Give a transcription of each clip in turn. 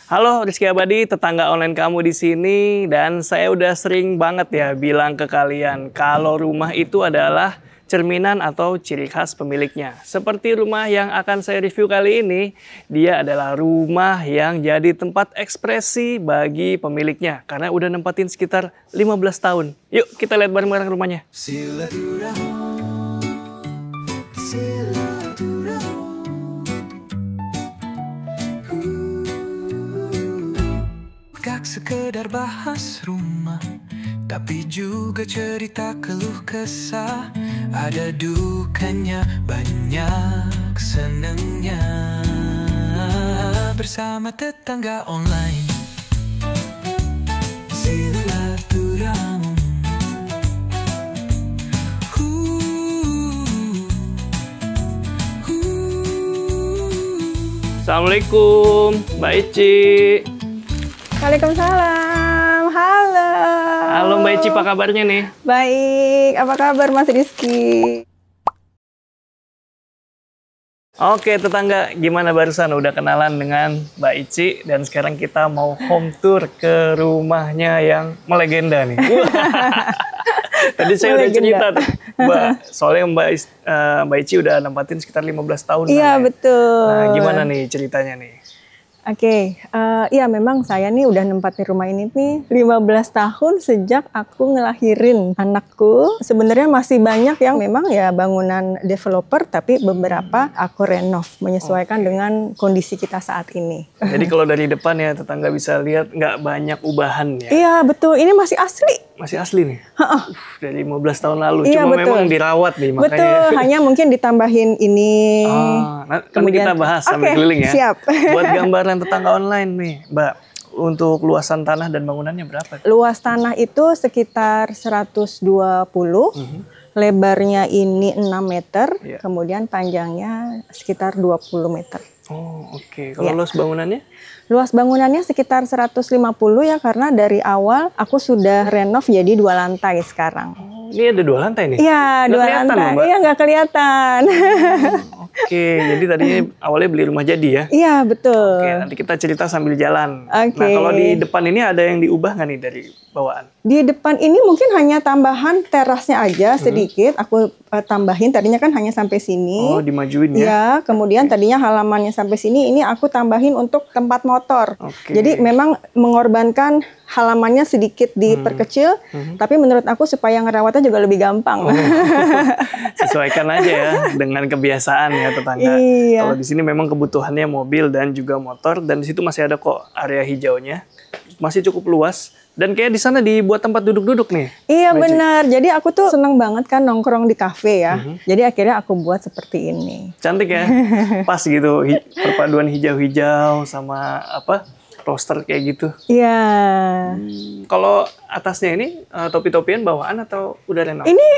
Halo Rizky Abadi, tetangga online kamu di sini, dan saya udah sering banget ya bilang ke kalian kalau rumah itu adalah cerminan atau ciri khas pemiliknya. Seperti rumah yang akan saya review kali ini, dia adalah rumah yang jadi tempat ekspresi bagi pemiliknya karena udah nempatin sekitar 15 tahun. Yuk kita lihat bareng-bareng rumahnya. Gak sekedar bahas rumah, tapi juga cerita keluh kesah. Ada dukanya, banyak senengnya. Bersama tetangga online, silaturahmi. Assalamualaikum Mbak Ici. Waalaikumsalam, halo. Halo Mbak Ici, apa kabarnya nih? Baik, apa kabar Mas Rizky? Oke tetangga, gimana barusan udah kenalan dengan Mbak Ici dan sekarang kita mau home tour ke rumahnya yang melegenda nih. Tadi saya udah cerita tuh, Mbak, soalnya Mbak Ici udah nempatin sekitar 15 tahun. Iya betul. Nah, gimana nih ceritanya nih? Oke, ya memang saya nih udah nempatin rumah ini nih 15 tahun sejak aku ngelahirin anakku. Sebenarnya masih banyak yang memang ya bangunan developer, tapi beberapa aku renov menyesuaikan dengan kondisi kita saat ini. Jadi kalau dari depan ya tetangga bisa lihat nggak banyak ubahan ya? Iya betul, ini masih asli. Masih asli nih? Dari 15 tahun lalu, Iya, cuma betul. memang dirawat nih makanya. Betul, hanya mungkin ditambahin ini. Nah, kemudian kita bahas sambil keliling ya. Siap. Buat gambaran tetangga online nih, Mbak. Untuk luasan tanah dan bangunannya berapa? Luas tanah itu sekitar 120. Lebarnya ini 6 meter, kemudian panjangnya sekitar 20 meter. Oh, oke. Kalau luas bangunannya? Luas bangunannya sekitar 150 ya, karena dari awal aku sudah renov jadi 2 lantai sekarang. Ini ada 2 lantai nih? Iya, 2 lantai. Iya, nggak kelihatan. Oke, jadi tadinya awalnya beli rumah jadi ya? Iya, betul. Oke, nanti kita cerita sambil jalan. Oke. Nah, kalau di depan ini ada yang diubah nggak nih dari bawaan? Di depan ini mungkin hanya tambahan terasnya aja sedikit. Aku tambahin, tadinya kan hanya sampai sini. Oh, dimajuin ya? Iya, kemudian tadinya halamannya sampai sini, ini aku tambahin untuk tempat motor. Oke. Jadi memang mengorbankan halamannya sedikit diperkecil, tapi menurut aku supaya ngerawatnya juga lebih gampang. Oh, sesuaikan aja ya dengan kebiasaan ya tetangga. Iya. Kalau di sini memang kebutuhannya mobil dan juga motor, dan di situ masih ada kok area hijaunya, masih cukup luas. Dan kayak di sana dibuat tempat duduk-duduk nih. Iya benar. Jadi aku tuh seneng banget kan nongkrong di kafe ya. Jadi akhirnya aku buat seperti ini. Cantik ya, pas gitu perpaduan hijau-hijau sama apa roster kayak gitu. Iya. Kalau atasnya ini topi-topian bawaan atau udah renov? Ini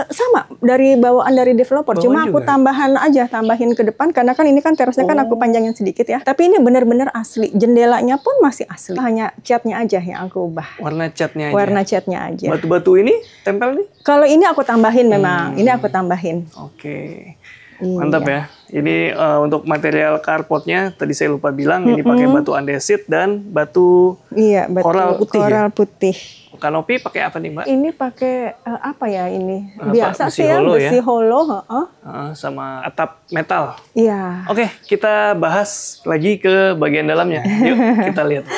sama dari bawaan dari developer. Bawaan Cuma aku juga? tambahin ke depan karena kan ini kan terasnya kan aku panjangin sedikit ya. Tapi ini benar-benar asli. Jendelanya pun masih asli. Hanya catnya aja yang aku ubah. Warna catnya aja? Warna catnya aja. Batu-batu ini tempel nih? Kalau ini aku tambahin memang. Ini aku tambahin. Oke. Iya. Mantap ya. Ini untuk material carportnya tadi saya lupa bilang ini pakai batu andesit dan batu koral putih. Koral putih. Kanopi pakai apa nih Mbak? Ini pakai apa ya ini? Besi Biasa sih ya, holo besi holo. Sama atap metal. Iya. Oke, kita bahas lagi ke bagian dalamnya. Yuk kita lihat.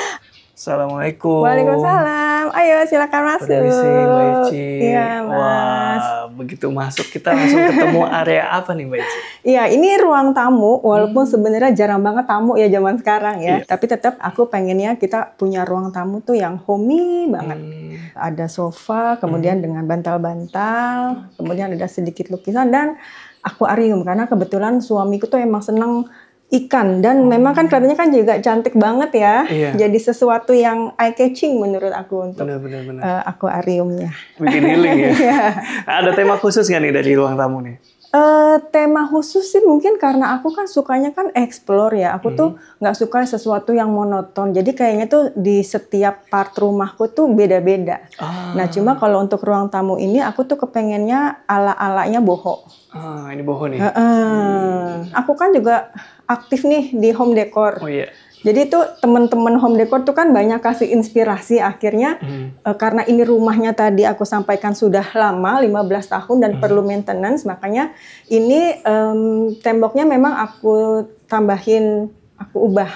Assalamualaikum. Waalaikumsalam. Ayo silakan masuk. Permisi Mbak Ici. Iya Mas. Wah, begitu masuk kita langsung ketemu area apa nih Mbak Ici? Iya, ini ruang tamu. Walaupun sebenarnya jarang banget tamu ya zaman sekarang ya. Tapi tetap aku pengennya kita punya ruang tamu tuh yang homey banget. Ada sofa, kemudian dengan bantal-bantal, kemudian ada sedikit lukisan dan akuarium karena kebetulan suamiku tuh emang seneng ikan dan memang kan kelihatannya kan juga cantik banget ya. Jadi sesuatu yang eye catching menurut aku untuk akuariumnya. Bikin healing ya. Ada tema khusus nggak nih dari ruang tamu nih? Tema khusus sih mungkin karena aku kan sukanya kan explore ya. Aku tuh nggak suka sesuatu yang monoton. Jadi kayaknya tuh di setiap part rumahku tuh beda-beda. Nah cuma kalau untuk ruang tamu ini aku tuh kepengennya ala-alanya boho. Ini boho nih. Aku kan juga aktif nih di home decor. Oh iya. Jadi itu teman-teman home decor tuh kan banyak kasih inspirasi akhirnya karena ini rumahnya tadi aku sampaikan sudah lama 15 tahun dan perlu maintenance, makanya ini temboknya memang aku tambahin, aku ubah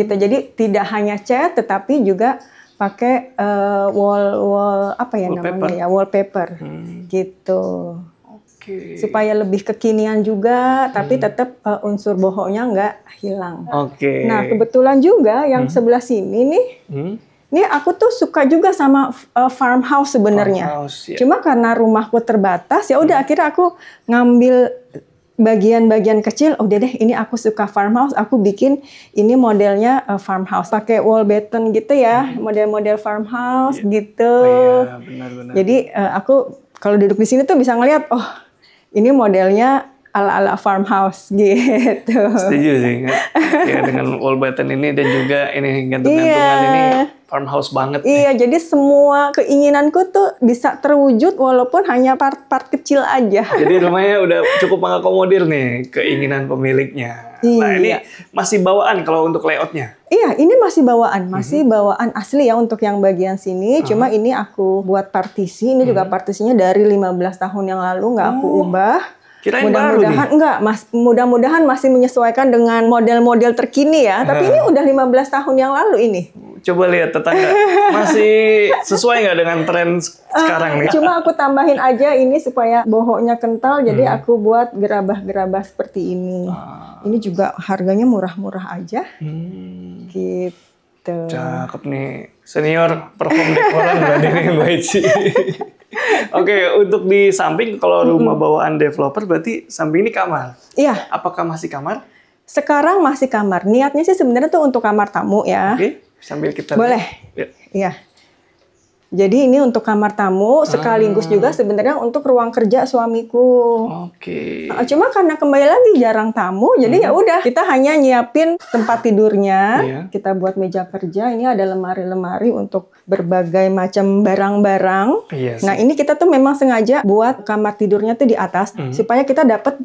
gitu. Jadi tidak hanya cat tetapi juga pakai wall apa ya namanya ya, wallpaper gitu. Supaya lebih kekinian juga, tapi tetap unsur bohongnya nggak hilang. Nah, kebetulan juga yang sebelah sini nih, ini aku tuh suka juga sama farmhouse sebenarnya. Cuma karena rumahku terbatas, ya udah akhirnya aku ngambil bagian-bagian kecil. Udah deh, ini aku suka farmhouse, aku bikin ini modelnya farmhouse, pakai wall batten gitu ya, model-model farmhouse gitu. Benar-benar. Jadi aku kalau duduk di sini tuh bisa ngeliat, oh ini modelnya ala-ala farmhouse gitu. Setuju sih. Ya, dengan wall button ini dan juga ini gantung-gantungan ini farmhouse banget. Iya, jadi semua keinginanku tuh bisa terwujud walaupun hanya part-part kecil aja. Jadi rumahnya udah cukup mengakomodir nih keinginan pemiliknya. Nah, ini masih bawaan kalau untuk layoutnya. Iya, ini masih bawaan asli ya untuk yang bagian sini. Cuma ini aku buat partisi. Ini juga partisinya dari 15 tahun yang lalu, nggak aku ubah. Mudah-mudahan enggak, mudah-mudahan masih menyesuaikan dengan model-model terkini ya. Tapi ini udah 15 tahun yang lalu ini. Coba lihat tetangga, masih sesuai nggak dengan tren sekarang nih? Cuma aku tambahin aja ini supaya bohongnya kental, jadi aku buat gerabah-gerabah seperti ini. Ini juga harganya murah-murah aja. Gitu. Cakep nih, senior perform dekoran berarti nih Mbak Eci. Oke, untuk di samping kalau rumah bawaan developer berarti samping ini kamar. Iya. Apakah masih kamar? Sekarang masih kamar. Niatnya sih sebenarnya tuh untuk kamar tamu ya. Oke, sambil kita boleh. Iya. Jadi ini untuk kamar tamu sekaligus juga sebenarnya untuk ruang kerja suamiku. Cuma karena kembali lagi jarang tamu, jadi ya udah kita hanya nyiapin tempat tidurnya. Kita buat meja kerja. Ini ada lemari-lemari untuk berbagai macam barang-barang. Nah ini kita tuh memang sengaja buat kamar tidurnya tuh di atas supaya kita dapat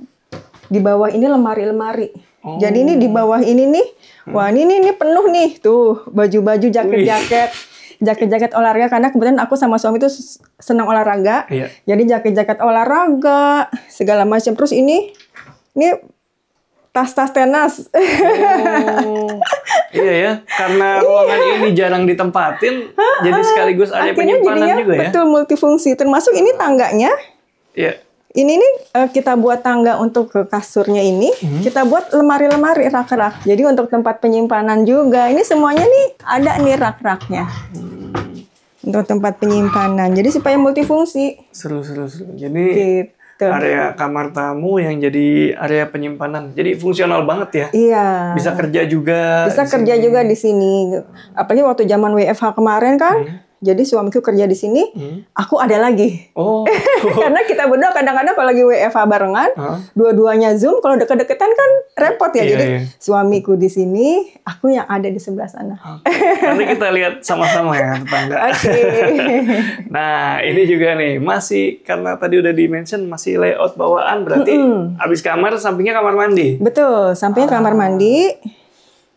di bawah ini lemari-lemari. Jadi ini di bawah ini nih, wah ini penuh nih tuh baju-baju, jaket-jaket. Jaket-jaket olahraga karena kebetulan aku sama suami itu senang olahraga. Jadi jaket-jaket olahraga segala macam. Terus ini tas-tas tenas. Iya ya, karena ruangan ini jarang ditempatin, jadi sekaligus area penyimpanan juga ya. Betul, multifungsi. Termasuk ini tangganya. Ini nih kita buat tangga untuk ke kasurnya ini. Kita buat lemari-lemari, rak-rak. Jadi untuk tempat penyimpanan juga. Ini semuanya nih ada nih rak-raknya. Untuk tempat penyimpanan. Jadi supaya multifungsi. Seru. Jadi area kamar tamu yang jadi area penyimpanan. Jadi fungsional banget ya. Iya. Bisa kerja juga. Bisa kerja juga di sini. Apalagi waktu zaman WFH kemarin kan. Jadi suamiku kerja di sini, aku ada lagi. Karena kita berdua kadang-kadang kalau lagi WFH barengan, dua-duanya Zoom, kalau deket-deketan kan repot ya. Jadi suamiku di sini, aku yang ada di sebelah sana. Nanti kita lihat sama-sama ya tetangga. Nah ini juga nih, masih karena tadi udah di-mention masih layout bawaan, berarti habis kamar, sampingnya kamar mandi. Betul, sampingnya kamar mandi.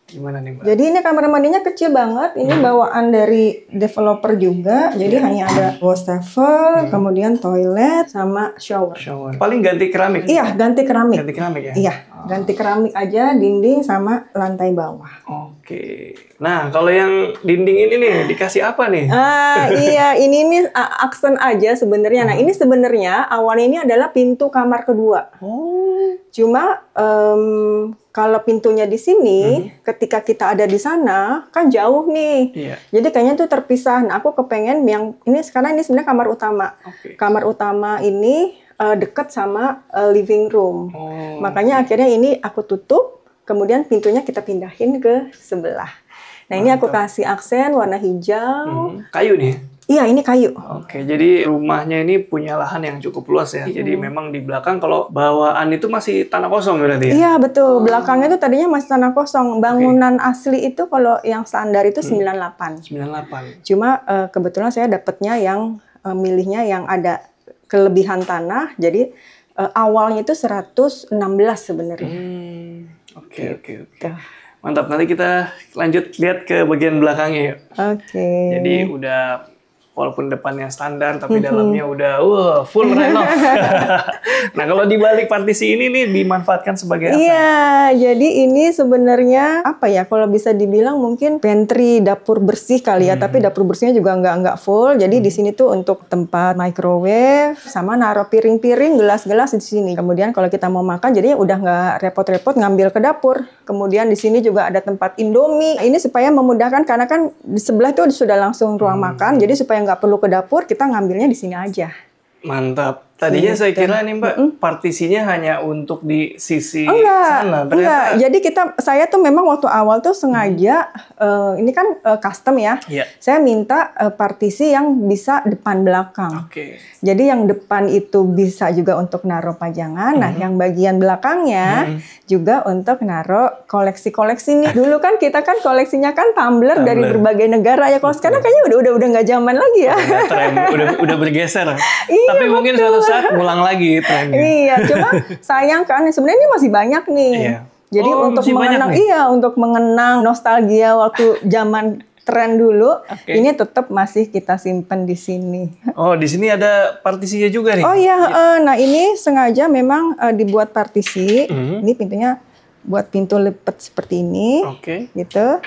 Gimana nih Mbak? Jadi ini kamar mandinya kecil banget. Ini bawaan dari developer juga. Jadi hanya ada wastafel, kemudian toilet, sama shower. Paling ganti keramik? Iya, ganti keramik. Ganti keramik ya? Iya, ganti keramik aja, dinding sama lantai bawah. Nah, kalau yang dinding ini nih, dikasih apa nih? Iya, ini nih aksen aja sebenarnya. Nah, ini sebenarnya awalnya ini adalah pintu kamar kedua. Cuma kalau pintunya di sini, ketika kita ada di sana, kan jauh nih. Jadi kayaknya tuh terpisah. Nah, aku kepengen yang ini sekarang ini sebenarnya kamar utama. Kamar utama ini dekat sama living room. Makanya akhirnya ini aku tutup, kemudian pintunya kita pindahin ke sebelah. Nah, ini aku kasih aksen warna hijau. Kayu nih? Iya, ini kayu. Jadi rumahnya ini punya lahan yang cukup luas ya. Jadi memang di belakang kalau bawaan itu masih tanah kosong berarti ya? Iya, betul. Belakangnya itu tadinya masih tanah kosong. Bangunan asli itu kalau yang standar itu 98. Cuma kebetulan saya dapatnya yang milihnya yang ada kelebihan tanah. Jadi awalnya itu 116 sebenarnya. Mantap, nanti kita lanjut lihat ke bagian belakangnya yuk. Oke. Jadi udah walaupun depannya standar tapi dalamnya udah full renov. Nah, kalau di balik partisi ini nih dimanfaatkan sebagai apa? Iya, jadi ini sebenarnya apa ya? Kalau bisa dibilang mungkin pantry, dapur bersih kali ya. Tapi dapur bersihnya juga nggak full. Jadi di sini tuh untuk tempat microwave sama naruh piring-piring, gelas-gelas di sini. Kemudian kalau kita mau makan, jadinya udah nggak repot-repot ngambil ke dapur. Kemudian di sini juga ada tempat Indomie. Ini supaya memudahkan karena kan di sebelah itu sudah langsung ruang makan. Jadi supaya nggak perlu ke dapur, kita ngambilnya di sini aja. Mantap. Tadinya saya kira nih Mbak, partisinya hanya untuk di sisi sana. Enggak. Jadi saya tuh memang waktu awal tuh sengaja, ini kan custom ya. Iya. Saya minta partisi yang bisa depan belakang. Oke. Jadi yang depan itu bisa juga untuk naruh pajangan. Nah, yang bagian belakangnya juga untuk naruh koleksi-koleksi nih. Dulu kan kita kan koleksinya kan tumbler dari berbagai negara ya. Kalau sekarang kayaknya udah nggak zaman lagi ya. Tren, udah bergeser. Iya, tapi mungkin suatu saat ngulang lagi trennya. Iya, cuma sayang kan sebenarnya ini masih banyak nih. Iya. Jadi untuk mengenang, untuk mengenang nostalgia waktu zaman tren dulu, ini tetap masih kita simpen di sini. Oh, di sini ada partisinya juga nih. Oh iya, nah ini sengaja memang dibuat partisi. Ini pintunya buat pintu lipat seperti ini. Oke. Gitu.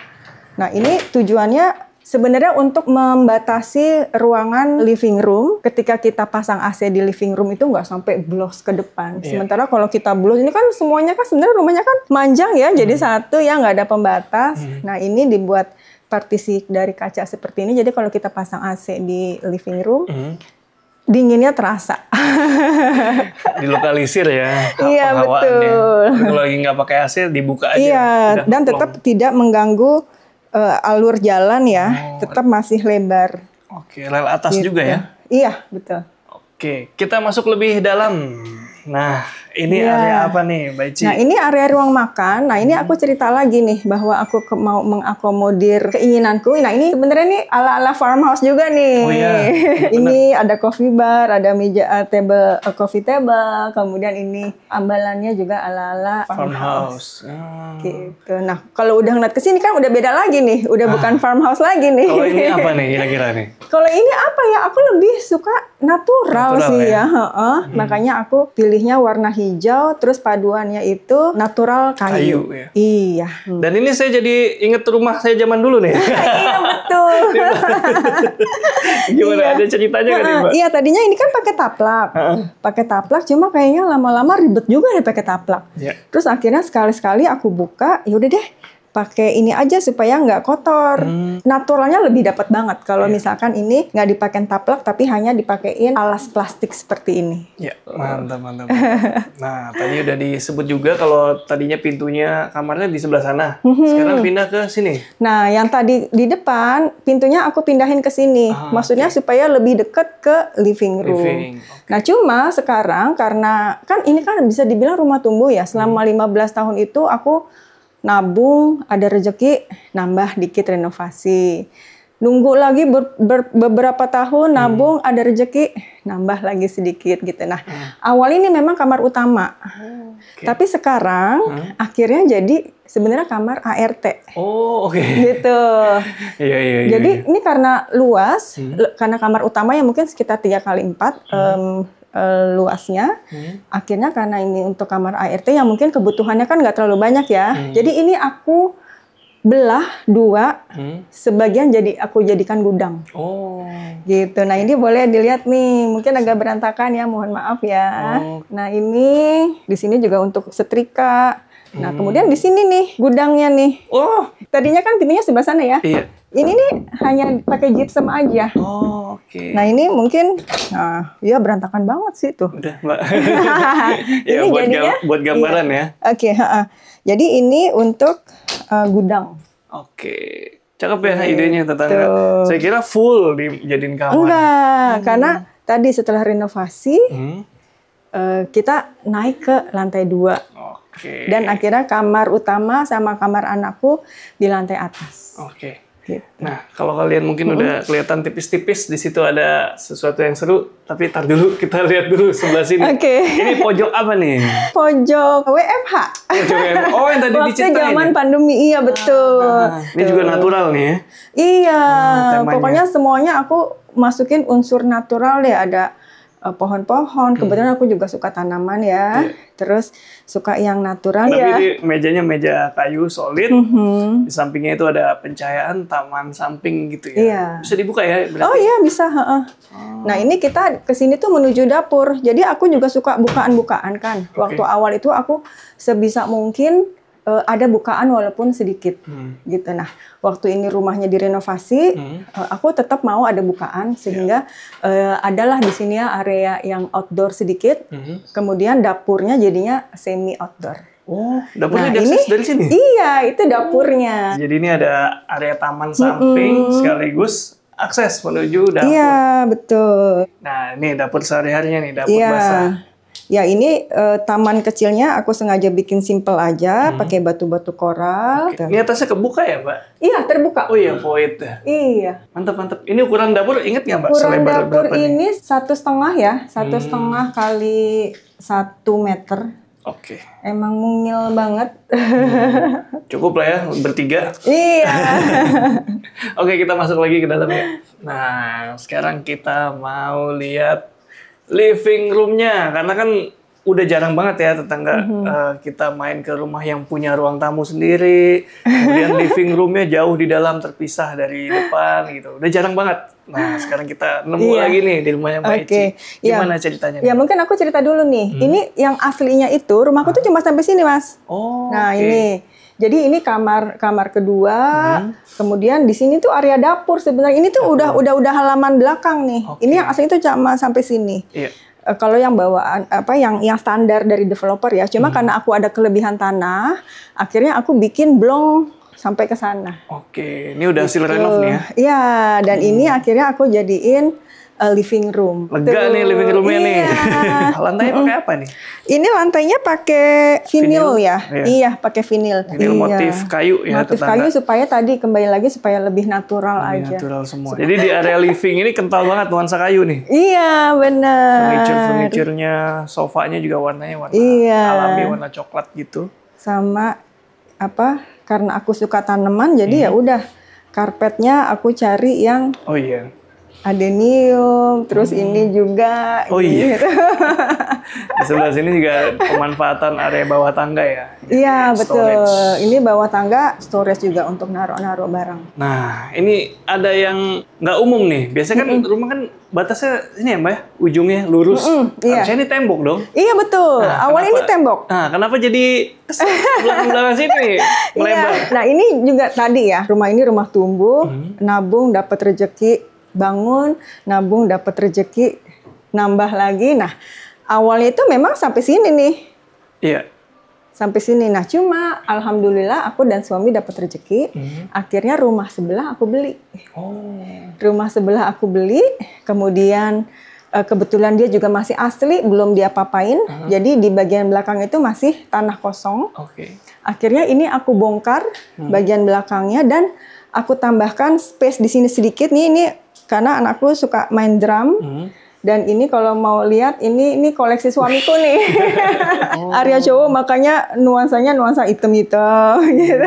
Nah, ini tujuannya sebenarnya untuk membatasi ruangan living room. Ketika kita pasang AC di living room itu nggak sampai blos ke depan. Sementara kalau kita blos, ini kan semuanya kan sebenarnya rumahnya kan manjang ya. Jadi satu ya nggak ada pembatas. Nah ini dibuat partisi dari kaca seperti ini. Jadi kalau kita pasang AC di living room, dinginnya terasa. Dilokalisir ya. Iya betul. Kalau lagi nggak pakai AC dibuka aja. Iya, dan tetap tidak mengganggu alur jalan ya, tetap masih lebar. Oke, rel atas juga ya? Iya, betul. Oke, kita masuk lebih dalam. Nah, ini area apa nih, Mbak Ici? Nah, ini area ruang makan. Nah, ini aku cerita lagi nih bahwa aku mau mengakomodir keinginanku. Nah, ini sebenarnya nih ala-ala farmhouse juga nih. Oh iya. Ini ada coffee bar, ada meja table, coffee table. Kemudian ini ambalannya juga ala-ala farmhouse. Gitu. Nah, kalau udah ngeliat ke sini kan udah beda lagi nih. Udah bukan farmhouse lagi nih. Kalau ini apa nih kira-kira nih? Kalau ini apa ya? Aku lebih suka natural sih ya. Makanya aku pilihnya warna hijau, terus paduannya itu natural kayu. Ya? Iya. Dan ini saya jadi inget rumah saya zaman dulu nih. Iya betul. Gimana? Ada ceritanya kan nih, Mbak? Iya, tadinya ini kan pakai taplak. Pakai taplak, cuma kayaknya lama-lama ribet juga deh pakai taplak. Terus akhirnya sekali-sekali aku buka, yaudah deh pakai ini aja supaya nggak kotor. Naturalnya lebih dapat banget kalau misalkan ini nggak dipakai taplak tapi hanya dipakein alas plastik seperti ini. Ya, mantap. Nah, tadi udah disebut juga kalau tadinya pintunya kamarnya di sebelah sana. Sekarang pindah ke sini. Nah, yang tadi di depan pintunya aku pindahin ke sini. Maksudnya supaya lebih dekat ke living room. Nah, cuma sekarang karena kan ini kan bisa dibilang rumah tumbuh ya. Selama 15 tahun itu aku nabung, ada rezeki, nambah dikit renovasi. Nunggu lagi beberapa tahun, nabung, ada rezeki, nambah lagi sedikit gitu. Nah, awal ini memang kamar utama. Tapi sekarang akhirnya jadi sebenarnya kamar ART. Oh, oke. Gitu. Iya. Jadi ini karena luas, karena kamar utama yang mungkin sekitar 3x4, luasnya. Akhirnya karena ini untuk kamar ART yang mungkin kebutuhannya kan nggak terlalu banyak ya. Jadi ini aku belah dua, sebagian aku jadikan gudang. Oh. Gitu. Nah ini boleh dilihat nih, mungkin agak berantakan ya, mohon maaf ya. Nah ini di sini juga untuk setrika. Nah kemudian di sini nih gudangnya nih. Oh. Tadinya kan pintunya sebelah sana ya. Iya. Ini nih hanya pakai gypsum aja. Oh, oke. Nah ini mungkin, ya berantakan banget sih tuh. Udah, Mbak. Ya, buat gambaran ya. Oke. Jadi ini untuk gudang. Oke. Cakep ya idenya tetangga. Saya kira full dijadiin kamar. Enggak, karena tadi setelah renovasi, kita naik ke lantai 2. Dan akhirnya kamar utama sama kamar anakku di lantai atas. Oke. Gitu. Nah, kalau kalian mungkin udah kelihatan tipis-tipis, di situ ada sesuatu yang seru. Tapi tar dulu, kita lihat dulu sebelah sini. Oke. Ini pojok apa nih? Pojok WFH. Oh, yang tadi Waktu diceritain. zaman pandemi, iya betul. Ini juga natural nih ya. Iya, temanya. pokoknya semuanya aku masukin unsur natural ya. Ada pohon-pohon. Kebetulan aku juga suka tanaman ya. Terus suka yang natural Tapi ya. ini mejanya meja kayu solid. Di sampingnya itu ada pencahayaan taman samping gitu ya. Iya. Bisa dibuka ya? Berarti? Oh iya bisa. Heeh. Nah ini kita kesini tuh menuju dapur. Jadi aku juga suka bukaan-bukaan kan. Waktu awal itu aku sebisa mungkin ada bukaan walaupun sedikit gitu. Nah waktu ini rumahnya direnovasi, aku tetap mau ada bukaan sehingga adalah di sini ya area yang outdoor sedikit. Kemudian dapurnya jadinya semi outdoor. Oh, dapurnya Nah, diakses ini- dari sini? Iya itu dapurnya. Jadi ini ada area taman samping sekaligus akses menuju dapur. Iya betul. Nah, ini dapur sehari-harinya nih, dapur Iya. basah. Ya ini taman kecilnya aku sengaja bikin simple aja, pakai batu-batu koral. Oke. Ini atasnya kebuka ya, Mbak? Iya terbuka. Oh iya, void. Iya. Mantap. Ini ukuran dapur inget nggak, Mbak? Ukuran Selebar dapur berapa nih? ini 1,5 ya, 1,5 kali 1 meter. Oke. Emang mungil banget. Cukup lah ya, bertiga. Iya. Oke, kita masuk lagi ke dalam ya. Nah, sekarang kita mau lihat living room-nya. Karena kan udah jarang banget ya tetangga kita main ke rumah yang punya ruang tamu sendiri. Kemudian living room-nya jauh di dalam, terpisah dari depan gitu. Udah jarang banget. Nah, sekarang kita nemu Iya. lagi nih di rumahnya Mbak Eci. Gimana ceritanya? Ya mungkin aku cerita dulu nih. Ini yang aslinya itu rumahku tuh cuma sampai sini mas. Oh, Nah oke. ini, jadi ini kamar kedua. Kemudian di sini tuh area dapur sebenarnya. Ini tuh udah halaman belakang nih. Oke. Ini yang aslinya tuh cuma sampai sini. Iya. Kalau yang bawaan yang standar dari developer ya. Cuma karena aku ada kelebihan tanah, akhirnya aku bikin blong sampai ke sana. Oke, ini udah hasil renov nih ya. Iya, dan ini akhirnya aku jadiin living room. Lega Tuh, nih living room-nya nih. iya. Lantainya pakai apa nih? Ini lantainya pakai vinil ya. Iya. Iya, pakai vinil. Vinil Iya. motif kayu ya, Motif tetangga. kayu supaya tadi kembali lagi supaya lebih natural Ini aja. natural semua. Jadi di area living ini kental banget nuansa kayu nih. Iya, benar. Furniture-nya, sofanya juga warnanya warna Iya. alami, warna coklat gitu. Sama karena aku suka tanaman jadi ya udah karpetnya aku cari yang Oh iya. adenium, terus ini juga. Oh iya. gitu. Di sebelah sini juga pemanfaatan area bawah tangga ya. Iya, betul. Storage. Ini bawah tangga storage juga untuk naruh-naruh barang. Nah, ini ada yang nggak umum nih. Biasanya kan rumah kan batasnya ini ya Mbak ya, ujungnya lurus. iya. Harusnya ini tembok dong. Iya, betul. Nah, Awalnya ini kenapa- tembok. Nah, kenapa jadi belakang-belakang sini melebar? Iya. Nah, ini juga tadi ya. Rumah ini rumah tumbuh, nabung dapat rezeki, bangun, nabung dapat rezeki, nambah lagi. Nah, awalnya itu memang sampai sini nih. Iya. Sampai sini. Nah, cuma alhamdulillah aku dan suami dapat rezeki. Akhirnya rumah sebelah aku beli. Oh. Rumah sebelah aku beli, kemudian kebetulan dia juga masih asli, belum dia papain. Jadi di bagian belakang itu masih tanah kosong. Oke. Akhirnya ini aku bongkar bagian belakangnya dan aku tambahkan space di sini sedikit nih. Ini karena anakku suka main drum. Dan ini kalau mau lihat ini koleksi suamiku nih. Area cowok makanya nuansanya nuansa hitam-hitam gitu.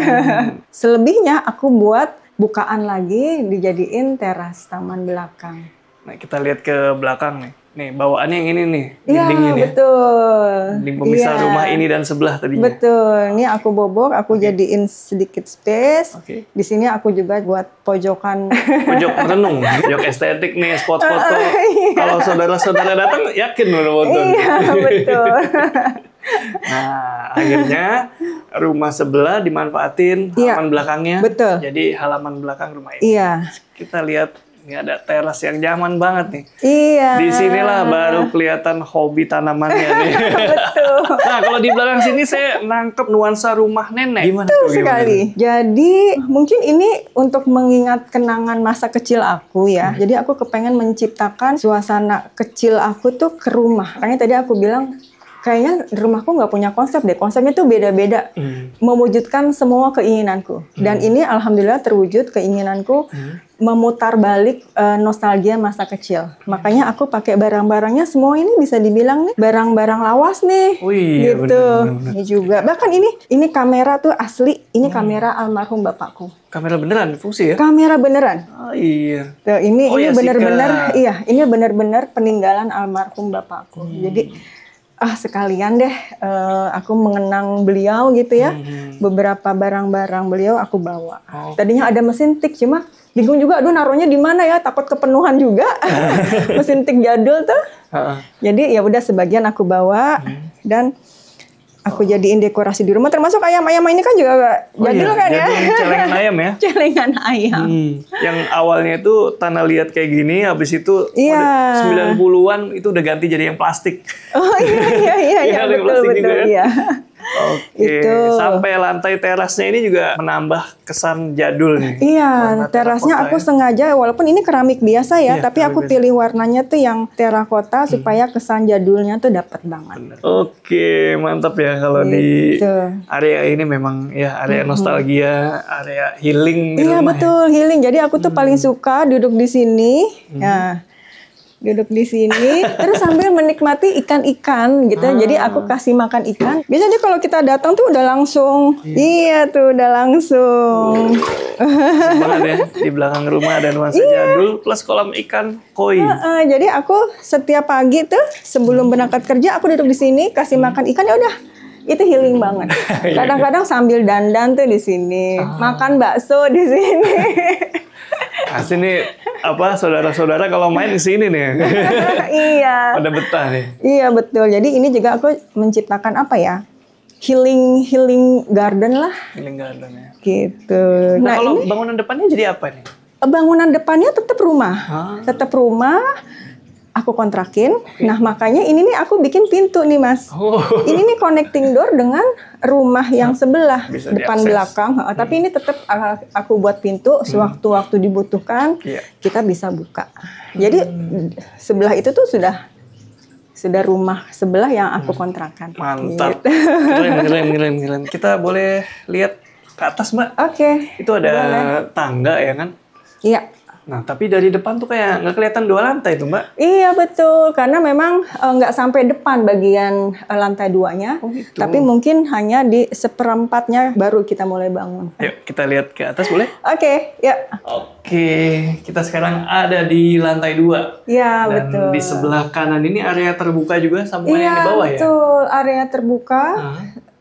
Selebihnya aku buat bukaan lagi dijadiin teras taman belakang. Nah, kita lihat ke belakang nih. Nih, bawaannya yang ini nih, Iya, dindingnya nih. betul. Dinding pemisah Iya. rumah ini dan sebelah tadinya. Betul. Ini aku bobok, aku jadiin sedikit space. Oke. Di sini aku juga buat pojokan. Pojok merenung, pojok estetik nih, spot foto. Iya. Kalau saudara-saudara datang, yakin udah foto. Iya, betul. Nah, akhirnya rumah sebelah dimanfaatin Iya. halaman belakangnya. Betul. Jadi halaman belakang rumah ini. Iya. Kita lihat ini ada teras yang nyaman banget nih. Iya. Di sinilah baru kelihatan hobi tanamannya nih. Betul. Nah, kalau di belakang sini saya nangkep nuansa rumah nenek. Gimana tuh? Sekali. Jadi mungkin ini untuk mengingat kenangan masa kecil aku ya. Jadi aku kepengen menciptakan suasana kecil aku tuh ke rumah. Makanya tadi aku bilang kayaknya di rumahku nggak punya konsep deh. Konsepnya tuh beda-beda, mewujudkan semua keinginanku. Dan ini alhamdulillah terwujud keinginanku memutar balik nostalgia masa kecil. Makanya aku pakai barang-barangnya semua ini bisa dibilang nih barang-barang lawas nih, Wih, gitu. bener. Ini juga. Bahkan ini kamera tuh asli. Ini kamera almarhum bapakku. Kamera beneran fungsi ya? Kamera beneran. Oh iya. Tuh, ini ya, benar-benar Sika. iya, ini benar-benar peninggalan almarhum bapakku. Jadi sekalian deh aku mengenang beliau gitu ya. Beberapa barang-barang beliau aku bawa. Tadinya ada mesin tik, cuma bingung juga aduh naruhnya di mana ya, takut kepenuhan juga. Mesin tik jadul tuh. Jadi ya udah sebagian aku bawa dan aku jadiin dekorasi di rumah, termasuk ayam-ayam ini kan juga jadul kan ya. Celengan ayam ya? Celengan ayam. Yang awalnya itu tanah liat kayak gini, habis itu Iya. 90-an itu udah ganti jadi yang plastik. Oh iya Iya, ada yang plastik juga ya? iya. Oke, Itu. sampai lantai terasnya ini juga menambah kesan jadul nih. Iya, Warna terasnya terakota aku ya. sengaja walaupun ini keramik biasa ya, Iya, tapi aku keramik biasa. pilih warnanya tuh yang terakota supaya kesan jadulnya tuh dapat banget. Oke, mantap ya kalau di Gitu. area ini memang ya area nostalgia, area healing di Iya rumah ya. betul, healing. Jadi aku tuh paling suka duduk di sini. Nah, duduk di sini terus sambil menikmati ikan-ikan gitu. Jadi aku kasih makan ikan. Biasanya kalau kita datang tuh udah langsung. Iya tuh udah langsung. Semangat ya, di belakang rumah ada nuansa jadul plus kolam ikan koi. Jadi aku setiap pagi tuh sebelum berangkat kerja aku duduk di sini kasih makan ikan, ya udah itu healing banget. Kadang-kadang sambil dandan tuh di sini, makan bakso di sini. Pasti nih apa saudara-saudara kalau main di sini nih. Iya. Pada betah nih. Iya betul. Jadi ini juga aku menciptakan apa ya? Healing garden lah Healing garden ya. gitu. Nah, kalau ini bangunan depannya jadi apa nih? bangunan depannya tetap rumah. Tetap rumah. Aku kontrakin. Nah, makanya ini nih aku bikin pintu nih, Mas. Oh. Ini nih connecting door dengan rumah yang sebelah, Bisa depan diakses. belakang. Tapi ini tetap aku buat pintu sewaktu-waktu dibutuhkan, Iya. kita bisa buka. Jadi sebelah itu tuh sudah rumah sebelah yang aku kontrakan. Mantap. Gitu. Keren. Kita boleh lihat ke atas, Mbak. Oke. Itu ada tangga ya kan? Iya. Nah, tapi dari depan tuh kayak nggak kelihatan 2 lantai tuh, Mbak. Iya betul, karena memang nggak sampai depan bagian lantai 2-nya, gitu. tapi mungkin hanya di seperempatnya baru kita mulai bangun. Ayo kita lihat ke atas boleh? Oke, ya, Oke, kita sekarang ada di lantai 2. ya Dan betul. di sebelah kanan ini area terbuka juga sambungan Iya yang di bawah ya? betul, area terbuka.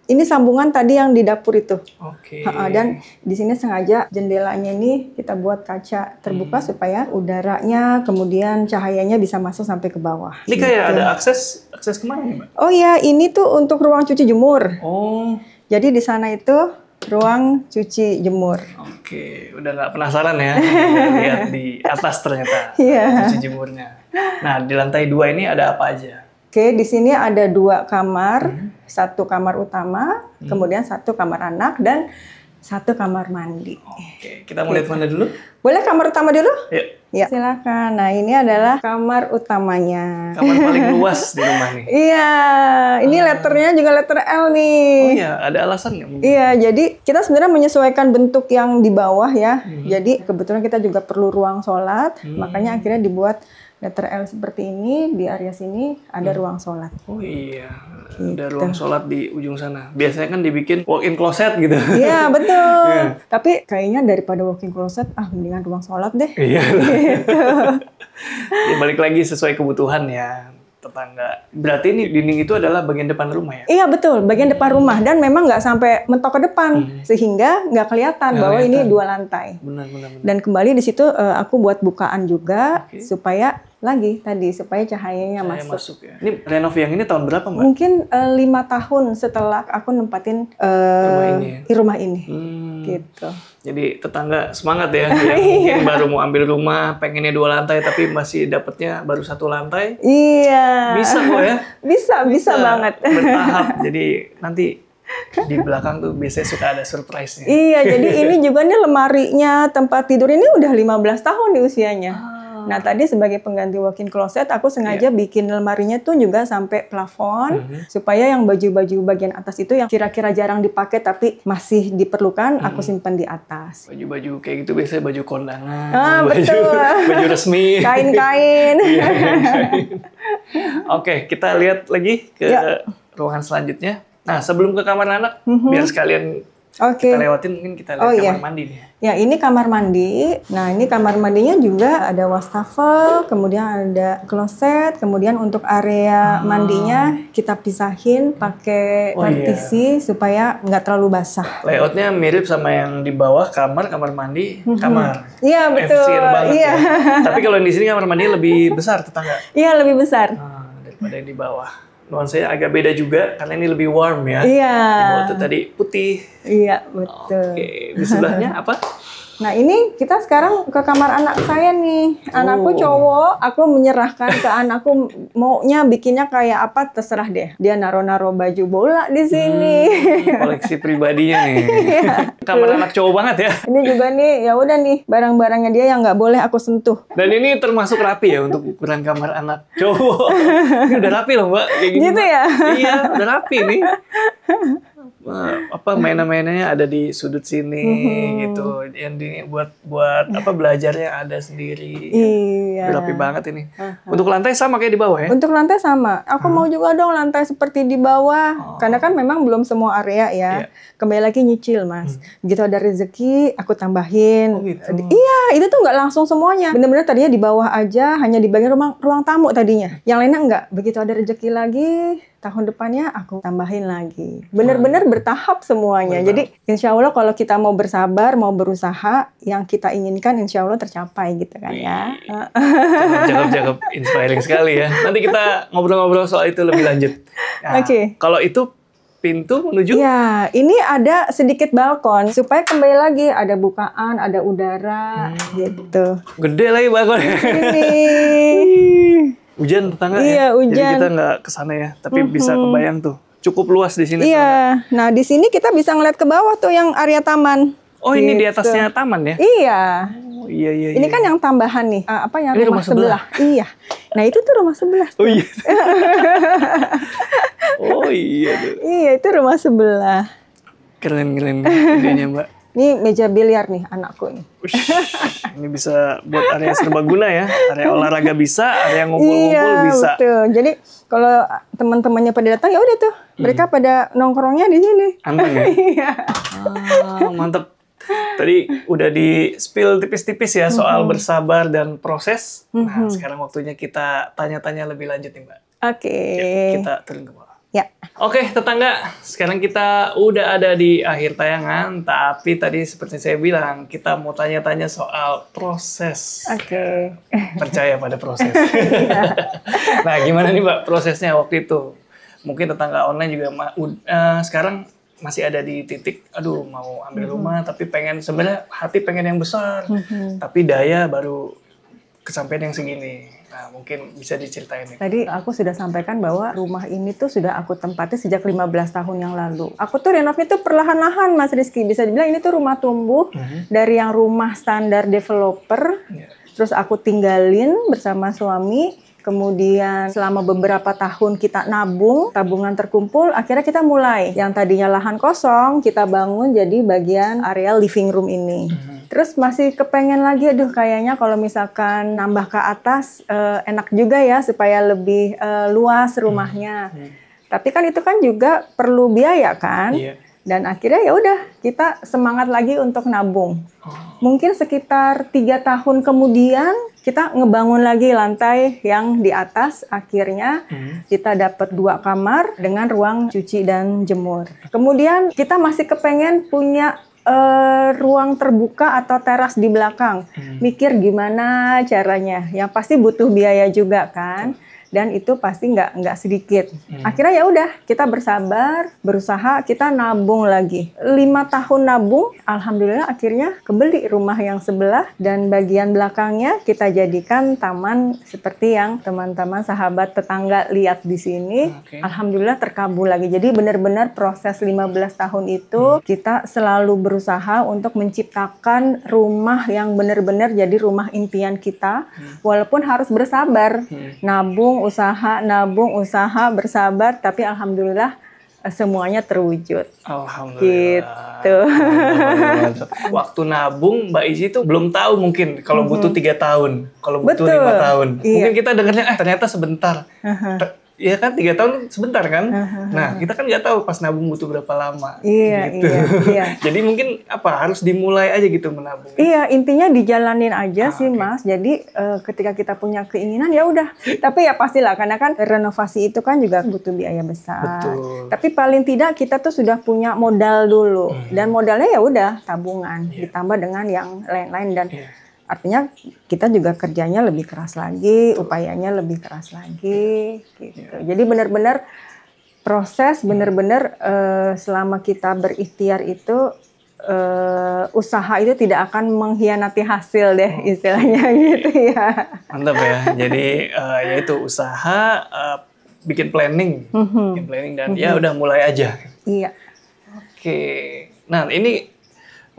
Ini sambungan tadi yang di dapur itu. Oke. Dan di sini sengaja jendelanya ini kita buat kaca terbuka supaya udaranya kemudian cahayanya bisa masuk sampai ke bawah. Ini kayak ada akses kemana nih, Mbak? Oh ya, ini tuh untuk ruang cuci jemur. Oh, Jadi di sana itu ruang cuci jemur. oke. Udah nggak penasaran ya? Lihat di atas ternyata Iya. cuci jemurnya. Nah, di lantai 2 ini ada apa aja? Oke, di sini ada 2 kamar, 1 kamar utama, kemudian 1 kamar anak dan 1 kamar mandi. Oke, kita mau lihat mana dulu? Boleh kamar utama dulu? Yuk, Ya, silakan. Nah, ini adalah kamar utamanya. kamar paling luas di rumah nih. Iya, ini letternya juga letter L nih. Oh iya, ada alasan nggak mungkin? Iya, jadi kita sebenarnya menyesuaikan bentuk yang di bawah ya. Jadi kebetulan kita juga perlu ruang sholat, makanya akhirnya dibuat letter L seperti ini. Di area sini ada ruang sholat. Oh iya, ada ruang sholat di ujung sana. Biasanya kan dibikin walk-in closet gitu. Iya, betul. Iya. Tapi kayaknya daripada walk-in closet, mendingan ruang sholat deh. Iya. Ya, balik lagi sesuai kebutuhan ya tetangga. Berarti ini dinding itu adalah bagian depan rumah ya? Iya betul, bagian depan rumah dan memang nggak sampai mentok ke depan sehingga nggak kelihatan bahwa ini 2 lantai. Benar. Dan kembali di situ aku buat bukaan juga supaya supaya cahayanya Saya masuk. masuk ya. Ini renov yang ini tahun berapa, Mbak? Mungkin 5 tahun setelah aku nempatin rumah ini. Gitu. Jadi tetangga semangat ya. Yang mungkin baru mau ambil rumah, pengennya 2 lantai tapi masih dapatnya baru 1 lantai. Iya. Bisa kok ya. Bisa banget. Bertahap. Jadi nanti di belakang tuh biasanya suka ada surprise-nya. Iya, jadi ini juga nih lemarinya, tempat tidur ini udah 15 tahun di usianya. Nah tadi sebagai pengganti walk-in closet, aku sengaja bikin lemarinya tuh juga sampai plafon, supaya yang baju-baju bagian atas itu yang kira-kira jarang dipakai tapi masih diperlukan, aku simpan di atas. Baju-baju kayak gitu biasanya baju kondangan, Betul. baju resmi. Kain-kain. Iya, kain-kain. Oke, kita lihat lagi ke ruangan selanjutnya. Nah, sebelum ke kamar anak, biar sekalian Oke. kita lewatin, mungkin kita lihat kamar mandi nih. Ya, ini kamar mandi. Nah, ini kamar mandinya juga ada wastafel, kemudian ada kloset, kemudian untuk area mandinya kita pisahin pakai partisi supaya nggak terlalu basah. Layoutnya mirip sama yang di bawah kamar mandi, kamar. Iya, betul. Efisien banget Iya. ya. Tapi kalau di sini kamar mandi lebih besar tetangga. Iya, lebih besar. Daripada yang di bawah. Nuansanya agak beda juga karena ini lebih warm ya. Iya. Di bawah itu tadi putih. Iya, betul. Oke, di sebelahnya apa? Nah, ini kita sekarang ke kamar anak saya nih. Anakku cowok, aku menyerahkan ke anakku maunya bikinnya kayak apa terserah deh. Dia naro-naro baju bola di sini. Koleksi pribadinya nih. Kamar anak cowok banget ya. Ini juga nih, ya udah nih barang-barangnya dia yang nggak boleh aku sentuh. Dan ini termasuk rapi ya untuk ukuran kamar anak cowok. Ini udah rapi loh Mbak. Kayak gini, Gitu Mbak. ya? Iya, udah rapi nih. Apa mainan-mainannya ada di sudut sini gitu. Yang di buat apa belajarnya ada sendiri. Iya. Udah rapi banget ini. Untuk lantai sama kayak di bawah ya? Untuk lantai sama. Aku mau juga dong lantai seperti di bawah. Karena kan memang belum semua area ya. Kembali lagi nyicil, Mas. Begitu ada rezeki, aku tambahin. Oh, gitu. Iya, itu tuh nggak langsung semuanya. Bener-bener tadinya di bawah aja, hanya di bagian ruang tamu tadinya. Yang lainnya enggak. Begitu ada rezeki lagi, tahun depannya aku tambahin lagi. Bener-bener bertahap semuanya. Jadi insya Allah kalau kita mau bersabar, mau berusaha, yang kita inginkan insya Allah tercapai gitu kan ya. Cakep-cakep, inspiring sekali ya. Nanti kita ngobrol-ngobrol soal itu lebih lanjut. Nah, kalau itu pintu menuju? Ya, ini ada sedikit balkon supaya kembali lagi ada bukaan, ada udara gitu. Gede lagi balkonnya. Ini. Hujan tetangga Iya, ya. hujan. Jadi kita nggak kesana ya, tapi bisa kebayang tuh. Cukup luas di sini. Iya. Nah, di sini kita bisa ngeliat ke bawah tuh yang area taman. Oh, ini di atasnya taman ya? Iya. Oh, iya. Ini kan yang tambahan nih. Apa yang Ini rumah sebelah? Iya. Nah, itu tuh rumah sebelah. Oh iya. Oh iya tuh. Iya, itu rumah sebelah. Keren idenya Mbak. Ini meja biliar nih anakku nih. Ush, ini bisa buat area serbaguna ya. Area olahraga bisa, area ngumpul-ngumpul bisa. Betul. Jadi kalau teman-temannya pada datang ya udah tuh. Mereka pada nongkrongnya di sini. Anteng ya? Iya. Mantep. Tadi udah di-spill tipis-tipis ya soal bersabar dan proses. Nah, sekarang waktunya kita tanya-tanya lebih lanjut nih Mbak. Oke. Yuk, kita turun ke bawah. Ya. Oke, tetangga. Sekarang kita udah ada di akhir tayangan. Tapi tadi seperti saya bilang, kita mau tanya-tanya soal proses. Oke. Percaya pada proses. Nah, gimana nih Mbak prosesnya waktu itu? Mungkin tetangga online juga sekarang masih ada di titik, aduh mau ambil rumah, tapi pengen sebenarnya hati pengen yang besar, tapi daya baru kesampaian yang segini. Nah, mungkin bisa diceritain nih. Tadi aku sudah sampaikan bahwa rumah ini tuh sudah aku tempati sejak 15 tahun yang lalu. Aku tuh renovnya tuh perlahan-lahan, Mas Rizky. Bisa dibilang ini tuh rumah tumbuh dari yang rumah standar developer. Terus aku tinggalin bersama suami. Kemudian selama beberapa tahun kita nabung, tabungan terkumpul, akhirnya kita mulai. Yang tadinya lahan kosong, kita bangun jadi bagian area living room ini. Terus masih kepengen lagi, aduh kayaknya kalau misalkan nambah ke atas, enak juga ya supaya lebih luas rumahnya. Tapi kan itu kan juga perlu biaya kan? Dan akhirnya ya udah kita semangat lagi untuk nabung. Mungkin sekitar 3 tahun kemudian kita ngebangun lagi lantai yang di atas. Akhirnya kita dapat 2 kamar dengan ruang cuci dan jemur. Kemudian kita masih kepengen punya ruang terbuka atau teras di belakang. Mikir gimana caranya. Yang pasti butuh biaya juga kan. dan itu pasti nggak sedikit. Akhirnya ya udah kita bersabar, berusaha, kita nabung lagi. 5 tahun nabung, alhamdulillah akhirnya kebeli rumah yang sebelah dan bagian belakangnya kita jadikan taman seperti yang teman-teman sahabat tetangga lihat di sini. Alhamdulillah terkabul lagi. Jadi benar-benar proses 15 tahun itu kita selalu berusaha untuk menciptakan rumah yang benar-benar jadi rumah impian kita, walaupun harus bersabar. Nabung, usaha, bersabar, tapi alhamdulillah semuanya terwujud. Alhamdulillah. Gitu. Waktu nabung Mbak Izzy itu belum tahu mungkin kalau butuh 3 tahun, kalau butuh 5 tahun. Iya. Mungkin kita dengarnya ternyata sebentar. Iya kan 3 tahun sebentar kan? Nah kita kan nggak tahu pas nabung butuh berapa lama. Iya, gitu. iya. Jadi mungkin harus dimulai aja gitu menabung. Iya, intinya dijalanin aja sih Mas. Jadi ketika kita punya keinginan ya udah. Tapi ya pastilah karena kan renovasi itu kan juga butuh biaya besar. Betul. Tapi paling tidak kita tuh sudah punya modal dulu dan modalnya ya udah tabungan ditambah dengan yang lain-lain dan artinya kita juga kerjanya lebih keras lagi, upayanya lebih keras lagi gitu. Jadi benar-benar proses benar-benar selama kita berikhtiar itu usaha itu tidak akan mengkhianati hasil deh istilahnya gitu ya. Mantap ya. Jadi ya itu usaha bikin planning, dan ya udah mulai aja. Iya. Oke. Nah, ini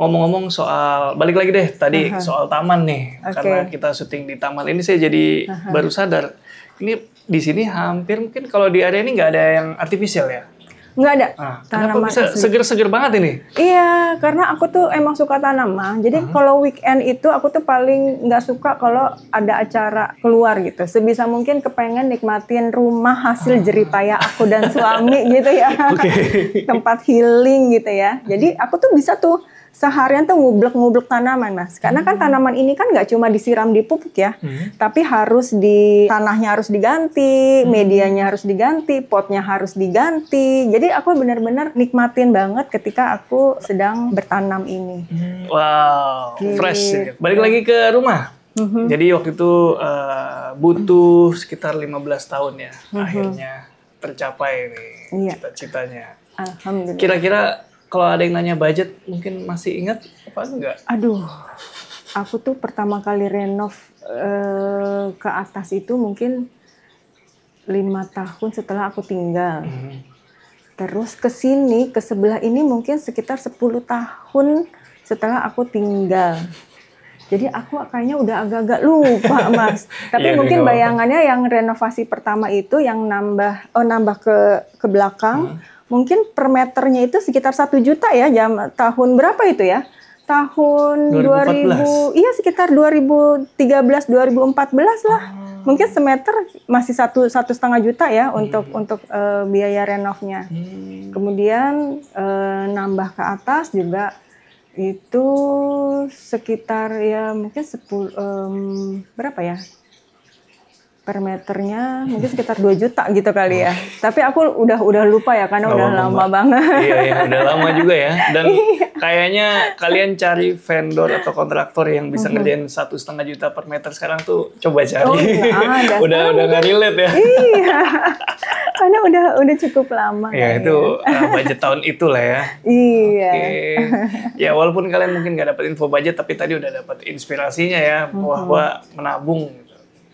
ngomong-ngomong soal balik lagi deh tadi soal taman nih. Karena kita syuting di taman ini saya jadi baru sadar. Ini di sini hampir mungkin kalau di area ini nggak ada yang artifisial ya. Nggak ada. Kenapa bisa seger-seger banget ini? Iya, karena aku tuh emang suka tanaman. Jadi kalau weekend itu aku tuh paling nggak suka kalau ada acara keluar gitu. Sebisa mungkin kepengen nikmatin rumah hasil jeripaya aku dan suami gitu ya. Tempat healing gitu ya. Jadi aku tuh bisa tuh seharian tuh ngublek-ngublek tanaman Mas. Karena kan tanaman ini kan nggak cuma disiram dipupuk ya. Tapi harus tanahnya harus diganti, medianya harus diganti, potnya harus diganti. Jadi aku benar-benar nikmatin banget ketika aku sedang bertanam ini. Wow, fresh. Balik lagi ke rumah. Jadi waktu itu butuh sekitar 15 tahun ya. Akhirnya tercapai nih cita-citanya. Alhamdulillah. Kira-kira kalau ada yang nanya budget, mungkin masih ingat apa enggak? Aduh, aku tuh pertama kali renov ke atas itu mungkin 5 tahun setelah aku tinggal. Terus ke sini, ke sebelah ini mungkin sekitar 10 tahun setelah aku tinggal. Jadi aku kayaknya udah agak-agak lupa Mas. Tapi mungkin bayangannya yang renovasi pertama itu yang nambah ke belakang. Mungkin per meternya itu sekitar 1 juta ya, tahun berapa itu ya? Tahun 2000, iya sekitar 2013-2014 lah. Mungkin semeter masih 1,5 juta ya untuk biaya renovnya. Kemudian nambah ke atas juga itu sekitar ya mungkin 10 berapa ya? Per meternya mungkin sekitar 2 juta gitu kali ya. Tapi aku udah lupa ya karena udah lama banget. Iya, udah lama juga ya. Dan kayaknya kalian cari vendor atau kontraktor yang bisa ngerjain 1,5 juta per meter sekarang tuh coba cari. Udah nggak relate ya. Iya. Karena udah cukup lama. Ya itu budget tahun itulah ya. Iya. Ya walaupun kalian mungkin nggak dapat info budget tapi tadi udah dapat inspirasinya ya bahwa menabung.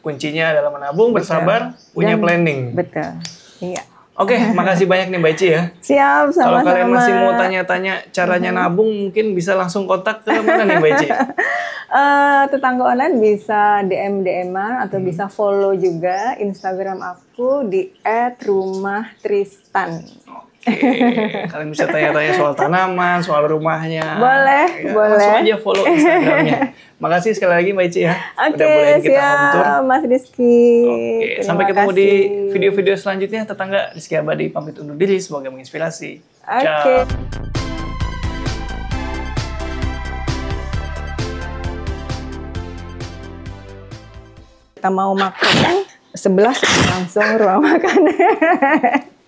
Kuncinya adalah menabung, bersabar, punya planning. Betul, iya. Oke, makasih banyak nih Mbak Ici ya. Siap, sama-sama. Kalau kalian masih mau tanya-tanya caranya nabung, mungkin bisa langsung kontak ke mana nih Mbak Ici? Tetangga online bisa DM-an atau bisa follow juga Instagram aku di @rumahtristan. Oke, kalian bisa tanya-tanya soal tanaman, soal rumahnya. Boleh, boleh. Langsung aja follow Instagramnya. Makasih sekali lagi Mbak Ici ya. Oke, siap Mas Rizky. Oke, sampai ketemu di video-video selanjutnya. Tetangga Rizky Abadi pamit undur diri. Semoga menginspirasi. Oke. Kita mau makan, sebelah langsung ruang makan.